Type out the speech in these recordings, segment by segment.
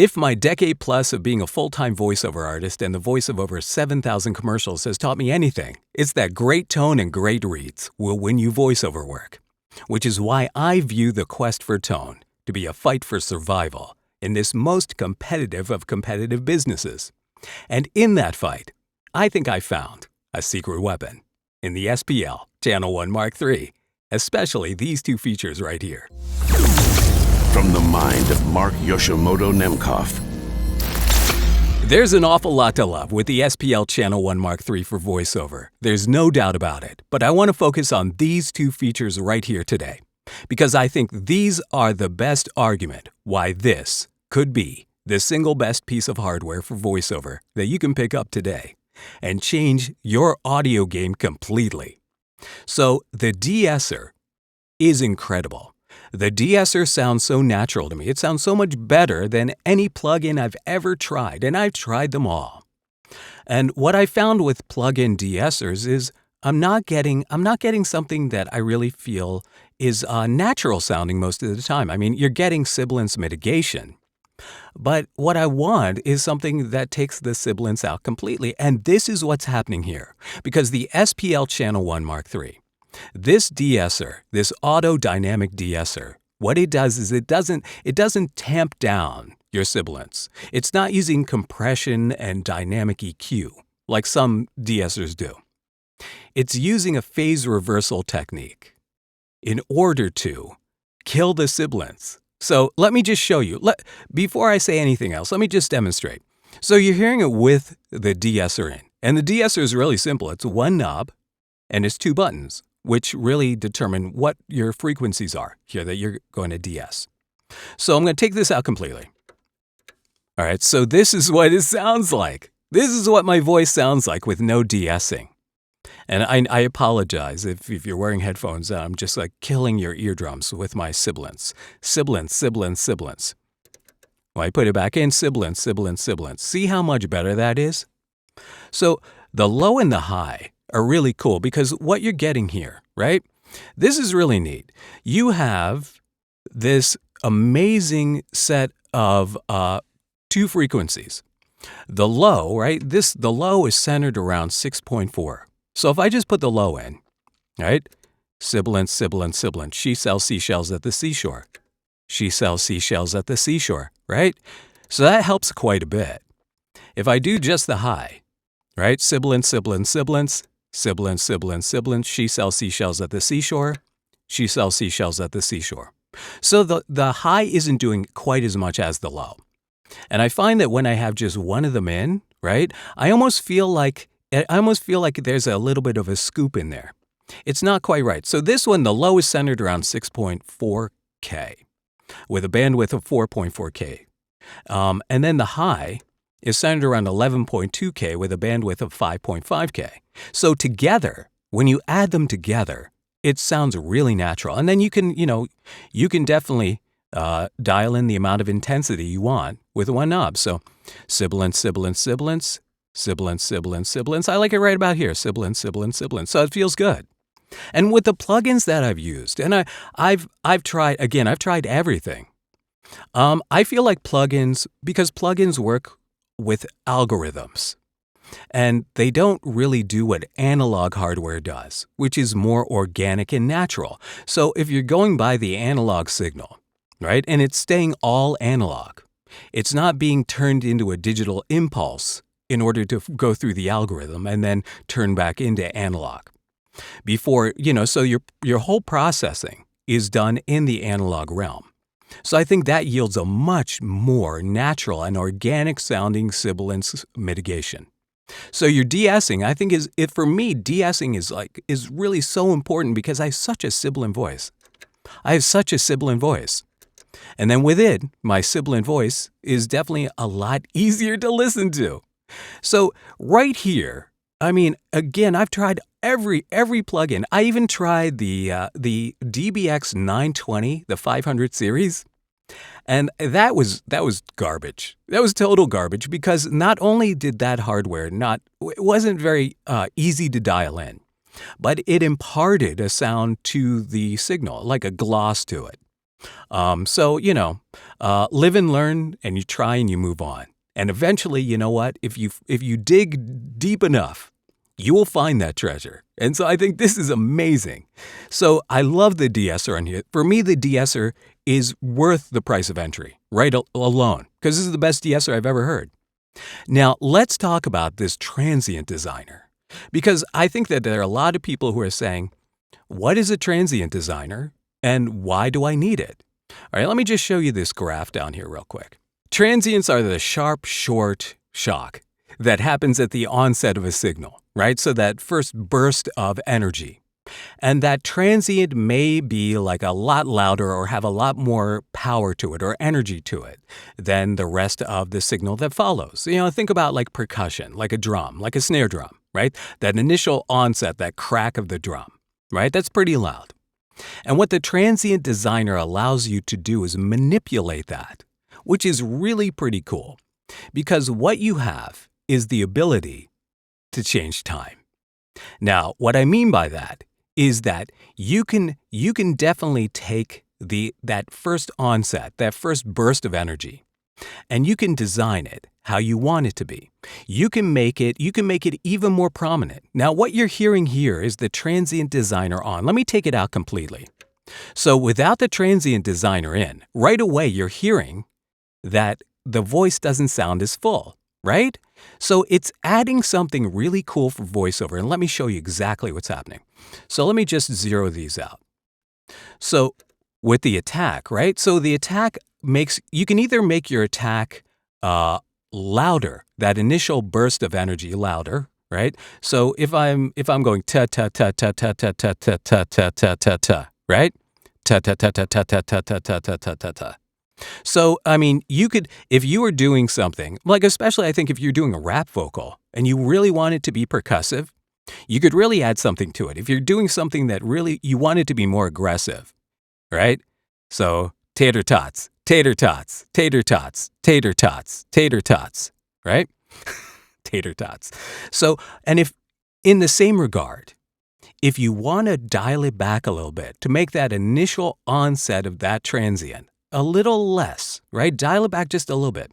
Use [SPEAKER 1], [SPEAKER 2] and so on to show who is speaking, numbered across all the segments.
[SPEAKER 1] If my decade plus of being a full-time voiceover artist and the voice of over 7,000 commercials has taught me anything, it's that great tone and great reads will win you voiceover work. Which is why I view the quest for tone to be a fight for survival in this most competitive of competitive businesses. And in that fight, I think I found a secret weapon in the SPL Channel One Mark III, especially these two features right here.
[SPEAKER 2] From the mind of Mark Yoshimoto Nemkov.
[SPEAKER 1] There's an awful lot to love with the SPL Channel One Mark III for voiceover. There's no doubt about it. But I want to focus on these two features right here today, because I think these are the best argument why this could be the single best piece of hardware for voiceover that you can pick up today and change your audio game completely. So the De-Esser is incredible. The De-Esser sounds so natural to me. It sounds so much better than any plugin I've ever tried, and I've tried them all. And what I found with plugin De-Essers is I'm not getting something that I really feel is natural sounding most of the time. I mean, you're getting sibilance mitigation. But what I want is something that takes the sibilance out completely, and this is what's happening here. Because the SPL Channel One Mark III, this De-Esser, this auto-dynamic De-Esser, what it does is it doesn't tamp down your sibilance. It's not using compression and dynamic EQ like some De-Essers do. It's using a phase reversal technique in order to kill the sibilance. So let me just show you. Before I say anything else, let me just demonstrate. So you're hearing it with the De-Esser in. And the De-Esser is really simple. It's one knob and it's two buttons, which really determine what your frequencies are here that you're going to de-ess. So I'm going to take this out completely. All right, so this is what it sounds like. This is what my voice sounds like with no de-essing. And I apologize if you're wearing headphones. I'm just like killing your eardrums with my sibilance. Sibilance, sibilance, sibilance. Well, I put it back in, sibilance, sibilance, sibilance. See how much better that is? So the low and the high are really cool because what you're getting here, right? This is really neat. You have this amazing set of two frequencies. The low, right? The low is centered around 6.4. So if I just put the low in, right? Sibilance, sibilance, sibilance. She sells seashells at the seashore. She sells seashells at the seashore, right? So that helps quite a bit. If I do just the high, right? Sibilance, sibilance, sibilance, sibilance, sibilance, sibilance. She sells seashells at the seashore. She sells seashells at the seashore. So the high isn't doing quite as much as the low. And I find that when I have just one of them in, right? I almost feel like there's a little bit of a scoop in there. It's not quite right. So this one, the low is centered around 6.4K with a bandwidth of 4.4K. And then the high is centered around 11.2K with a bandwidth of 5.5K. So together, when you add them together, it sounds really natural. And then you can definitely dial in the amount of intensity you want with one knob. So sibilance, sibilance, sibilance, sibilance, sibilance, sibilance. I like it right about here. Sibilance, sibilance, sibilance. So it feels good. And with the plugins that I've used, and I've tried everything. I feel like because plugins work with algorithms, and they don't really do what analog hardware does, which is more organic and natural. So if you're going by the analog signal, right, and it's staying all analog, it's not being turned into a digital impulse in order to go through the algorithm and then turn back into analog. So your whole processing is done in the analog realm. So I think that yields a much more natural and organic sounding sibilance mitigation. So your de-essing, I think for me, de-essing is really so important because I have such a sibilant voice. And then with it, my sibilant voice is definitely a lot easier to listen to. So right here, I mean, again, I've tried every plugin. I even tried the DBX 920, the 500 series, and that was garbage. That was total garbage because not only did that hardware it wasn't very easy to dial in, but it imparted a sound to the signal, like a gloss to it. So live and learn, and you try and you move on. And eventually, you know what? If you dig deep enough, you will find that treasure. And so I think this is amazing. So I love the De-Esser on here. For me, the De-Esser is worth the price of entry, right alone, because this is the best De-Esser I've ever heard. Now, let's talk about this Transient Designer, because I think that there are a lot of people who are saying, what is a Transient Designer and why do I need it? All right, let me just show you this graph down here real quick. Transients are the sharp, short shock that happens at the onset of a signal, right? So that first burst of energy. And that transient may be like a lot louder or have a lot more power to it or energy to it than the rest of the signal that follows. You know, think about like percussion, like a drum, like a snare drum, right? That initial onset, that crack of the drum, right? That's pretty loud. And what the Transient Designer allows you to do is manipulate that, which is really pretty cool, because what you have is the ability to change time. Now, what I mean by that is that you can definitely take that first onset, that first burst of energy, and you can design it how you want it to be. You can make it even more prominent. Now, what you're hearing here is the Transient Designer on. Let me take it out completely. So without the Transient Designer in, right away you're hearing that the voice doesn't sound as full, right? So it's adding something really cool for voiceover, and let me show you exactly what's happening. So let me just zero these out. So with the attack, right? So the attack you can either make your attack louder, that initial burst of energy louder, right? So if I'm going ta ta ta ta ta ta ta ta ta ta ta ta ta, right? Ta ta ta ta ta ta ta ta ta ta ta ta ta. So, I mean, you could, if you were doing something, like especially I think if you're doing a rap vocal and you really want it to be percussive, you could really add something to it. If you're doing something that really, you want it to be more aggressive, right? So, tater tots, tater tots, tater tots, tater tots, tater tots, right? Tater tots. So, and if in the same regard, if you want to dial it back a little bit to make that initial onset of that transient a little less, right? Dial it back just a little bit,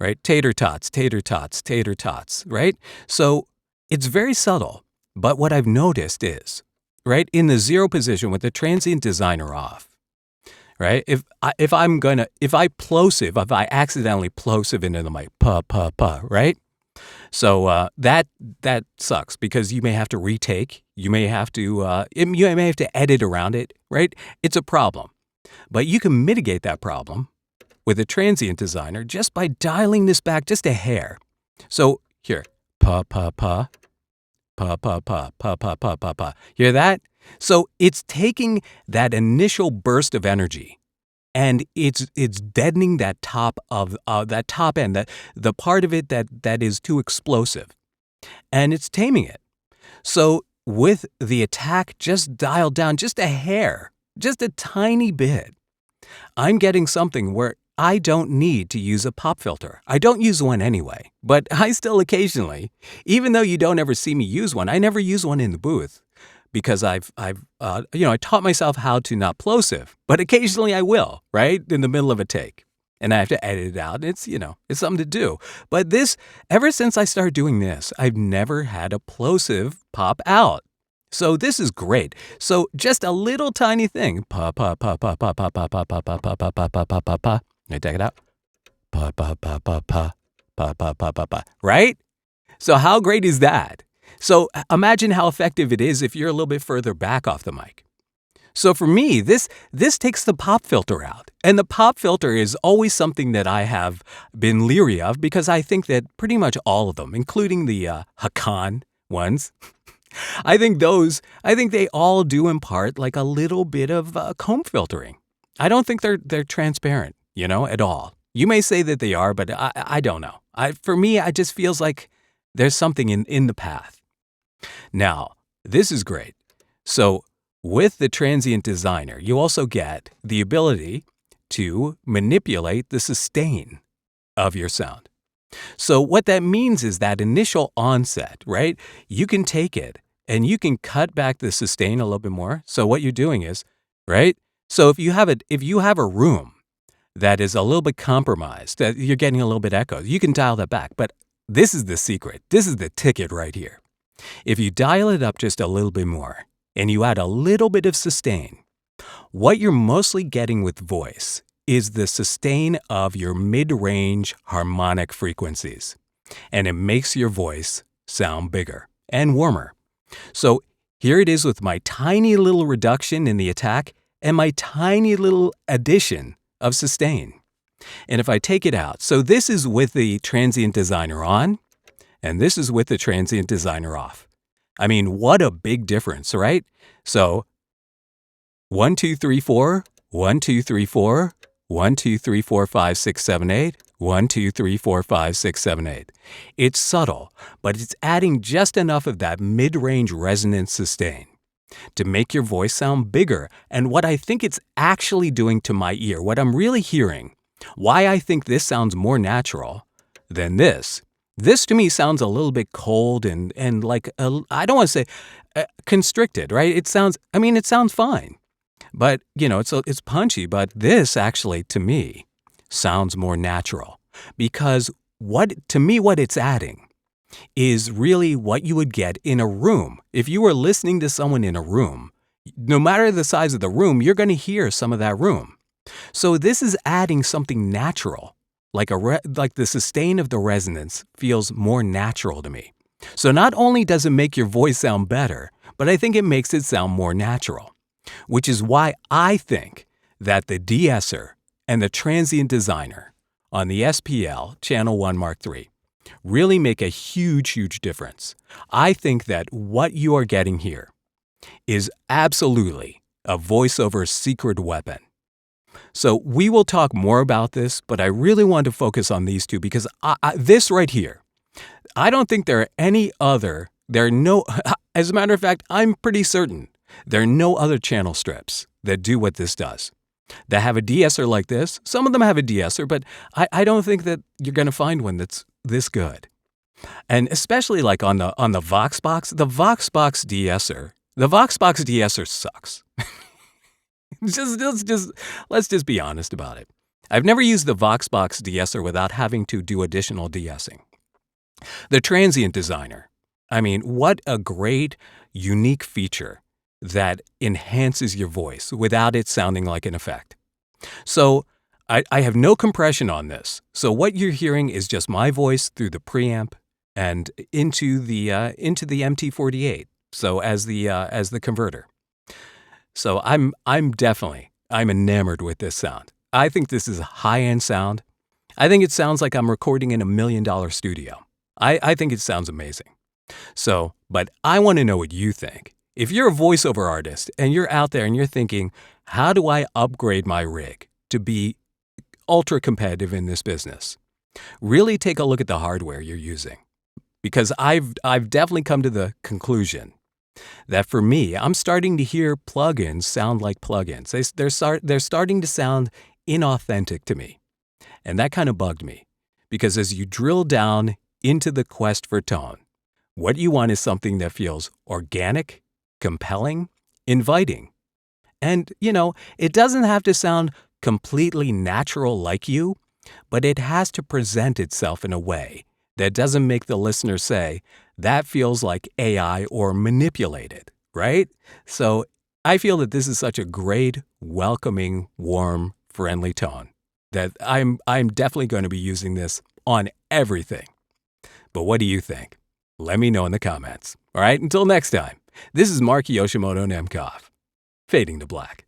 [SPEAKER 1] right? Tater tots, tater tots, tater tots, right? So it's very subtle, but what I've noticed is, right, in the zero position with the Transient Designer off, right? If I accidentally plosive into the mic, right? So that sucks because you may have to retake, you may have to edit around it, right? It's a problem. But you can mitigate that problem with a Transient Designer just by dialing this back just a hair. So here, pa pa pa, pa pa pa, pa pa pa pa pa. Hear that? So it's taking that initial burst of energy, and it's deadening that top of that top end, the part of it that is too explosive, and it's taming it. So with the attack just dialed down just a hair, just a tiny bit, I'm getting something where I don't need to use a pop filter. I don't use one anyway, but I still occasionally, even though you don't ever see me use one, I never use one in the booth because I taught myself how to not plosive, but occasionally I will, right? In the middle of a take. And I have to edit it out. It's something to do. But ever since I started doing this, I've never had a plosive pop out. So this is great. So just a little tiny thing. Pa pa pa pa pa pa pa pa pa pa pa pa pa pa pa pa pa. Let me take it out. Pa pa pa pa pa pa pa pa pa pa. Right? So how great is that? So imagine how effective it is if you're a little bit further back off the mic. So for me, this takes the pop filter out. And the pop filter is always something that I have been leery of because I think that pretty much all of them, including the Hakan ones, I think they all do impart like a little bit of comb filtering. I don't think they're transparent, at all. You may say that they are, but I don't know. For me, it just feels like there's something in the path. Now, this is great. So with the Transient Designer, you also get the ability to manipulate the sustain of your sound. So what that means is that initial onset, right? You can take it and you can cut back the sustain a little bit more. So what you're doing is, right? So if you have a room that is a little bit compromised, that you're getting a little bit echo. You can dial that back, but this is the secret. This is the ticket right here. If you dial it up just a little bit more and you add a little bit of sustain, what you're mostly getting with voice is the sustain of your mid-range harmonic frequencies, and it makes your voice sound bigger and warmer. So here it is with my tiny little reduction in the attack and my tiny little addition of sustain. And if I take it out, so this is with the Transient Designer on, and this is with the Transient Designer off. I mean, what a big difference, right? So 1, 2, 3, 4, 1, 2, 3, 4, 1, 2, 3, 4, 5, 6, 7, 8, 1, 2, 3, 4, 5, 6, 7, 8. It's subtle, but it's adding just enough of that mid-range resonance sustain to make your voice sound bigger. And what I think it's actually doing to my ear, what I'm really hearing, why I think this sounds more natural than this. This to me sounds a little bit cold and like, I don't want to say constricted, right? It sounds fine. But, it's punchy, but this actually, to me, sounds more natural because what it's adding is really what you would get in a room. If you were listening to someone in a room, no matter the size of the room, you're going to hear some of that room. So this is adding something natural, like the sustain of the resonance feels more natural to me. So not only does it make your voice sound better, but I think it makes it sound more natural, which is why I think that the De-Esser and the Transient Designer on the SPL Channel One Mark III really make a huge, huge difference. I think that what you are getting here is absolutely a voiceover secret weapon. So we will talk more about this, but I really want to focus on these two because this right here, I don't think there are any other, as a matter of fact, I'm pretty certain there are no other channel strips that do what this does, that have a De-Esser like this. Some of them have a De-Esser, but I don't think that you're going to find one that's this good. And especially like on the Voxbox, the Voxbox De-Esser, the Voxbox De-Esser sucks. Let's just be honest about it. I've never used the Voxbox De-Esser without having to do additional de-essing. The Transient Designer, what a great, unique feature that enhances your voice without it sounding like an effect. So I have no compression on this. So what you're hearing is just my voice through the preamp and into the MT48. So as the converter. So I'm enamored with this sound. I think this is a high-end sound. I think it sounds like I'm recording in $1 million studio. I think it sounds amazing. So, but I want to know what you think. If you're a voiceover artist and you're out there and you're thinking, how do I upgrade my rig to be ultra competitive in this business? Really take a look at the hardware you're using. Because I've definitely come to the conclusion that for me, I'm starting to hear plugins sound like plugins. They're starting to sound inauthentic to me. And that kind of bugged me. Because as you drill down into the quest for tone, what you want is something that feels organic, compelling, inviting. And, it doesn't have to sound completely natural like you, but it has to present itself in a way that doesn't make the listener say, that feels like AI or manipulated, right? So I feel that this is such a great, welcoming, warm, friendly tone that I'm definitely going to be using this on everything. But what do you think? Let me know in the comments. All right, until next time, this is Mark Yoshimoto Nemkov, fading to black.